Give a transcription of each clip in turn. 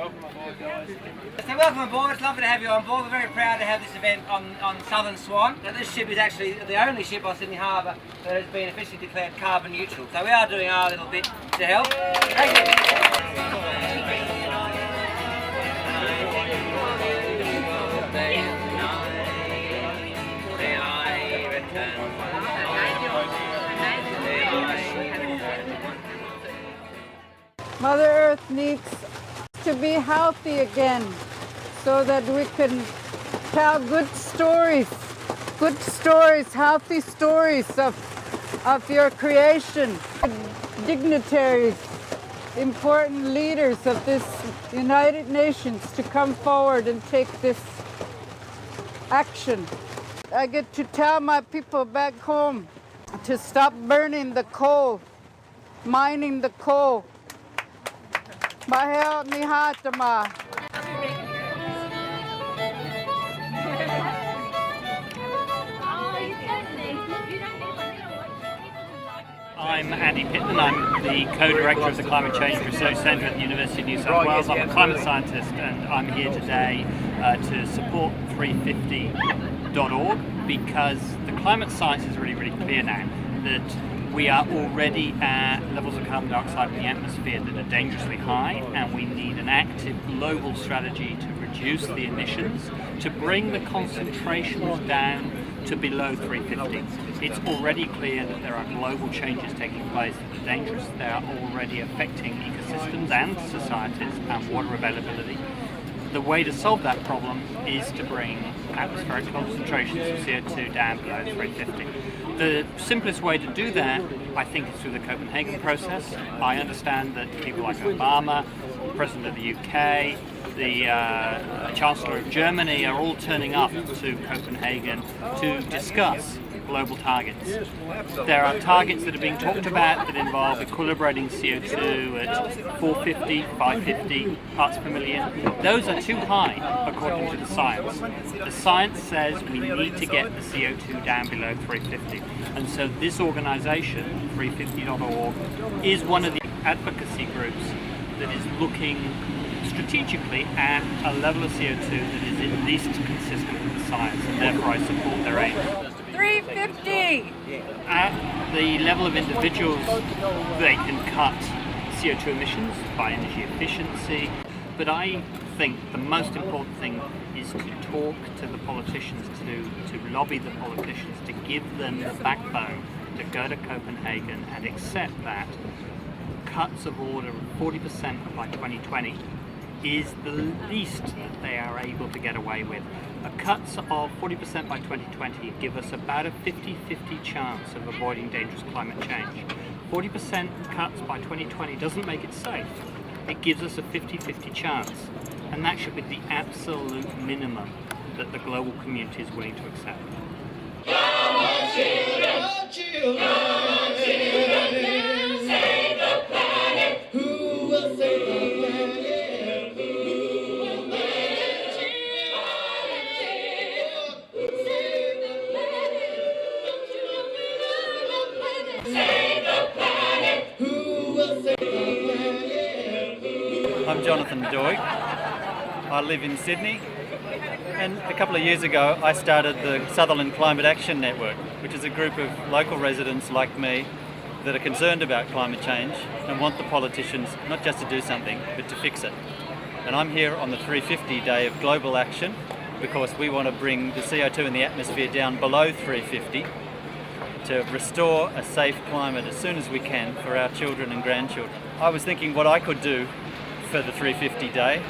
So welcome aboard, it's lovely to have you on board. We're very proud to have this event on Southern Swan. Now, this ship is actually the only ship on Sydney Harbour that has been officially declared carbon neutral. So we are doing our little bit to help. Thank you. Mother Earth needs to be healthy again so that we can tell good stories, healthy stories of your creation. Dignitaries, important leaders of this United Nations to come forward and take this action. I get to tell my people back home to stop burning the coal, mining the coal. Mahel Nihatama. I'm Andy Pitman. I'm the co-director of the Climate Change Research Centre at the University of New South Wales. I'm a climate scientist and I'm here today to support 350.org because the climate science is really clear now that we are already at levels of carbon dioxide in the atmosphere that are dangerously high, and we need an active global strategy to reduce the emissions, to bring the concentrations down to below 350. It's already clear that there are global changes taking place that are dangerous. They are already affecting ecosystems and societies and water availability. The way to solve that problem is to bring atmospheric concentrations of CO2 down below 350. The simplest way to do that, I think, is through the Copenhagen process. I understand that people like Obama, the President of the UK, the Chancellor of Germany are all turning up to Copenhagen to discuss global targets. There are targets that are being talked about that involve equilibrating CO2 at 450, 550 parts per million. Those are too high according to the science. The science says we need to get the CO2 down below 350. And so this organisation, 350.org, is one of the advocacy groups that is looking strategically at a level of CO2 that is at least consistent with the science, and therefore I support their aim. 350! At the level of individuals, they can cut CO2 emissions by energy efficiency, but I think the most important thing is to talk to the politicians, to lobby the politicians, to give them the backbone to go to Copenhagen and accept that cuts of order of 40% by 2020 is the least that they are able to get away with. Cuts of 40% by 2020 give us about a 50-50 chance of avoiding dangerous climate change. 40% cuts by 2020 doesn't make it safe. It gives us a 50-50 chance, and that should be the absolute minimum that the global community is willing to accept. Come on, children! Come on, children! Come on, children! Save the planet! Who will save the planet? I'm Jonathan Doig. I live in Sydney, and a couple of years ago I started the Sutherland Climate Action Network, which is a group of local residents like me that are concerned about climate change and want the politicians not just to do something but to fix it. And I'm here on the 350 day of global action because we want to bring the CO2 in the atmosphere down below 350 to restore a safe climate as soon as we can for our children and grandchildren. I was thinking what I could do for the 350 day,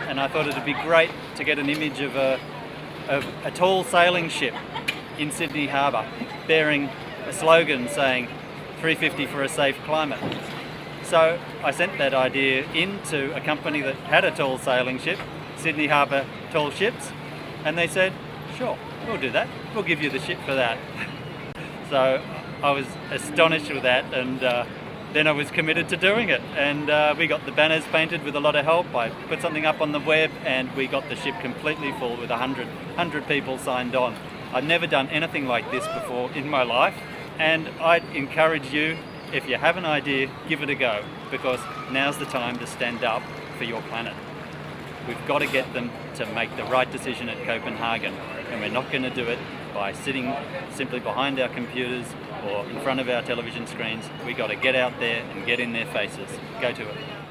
and I thought it'd be great to get an image of a tall sailing ship in Sydney Harbour bearing a slogan saying 350 for a safe climate. So I sent that idea into a company that had a tall sailing ship, Sydney Harbour Tall Ships, and they said, sure, we'll do that, we'll give you the ship for that. So I was astonished with that, and then I was committed to doing it, and we got the banners painted with a lot of help. I put something up on the web and we got the ship completely full with 100 people signed on. I've never done anything like this before in my life, and I'd encourage you, if you have an idea, give it a go, because now's the time to stand up for your planet. We've got to get them to make the right decision at Copenhagen, and we're not going to do it by sitting simply behind our computers or in front of our television screens. We've got to get out there and get in their faces. Go to it.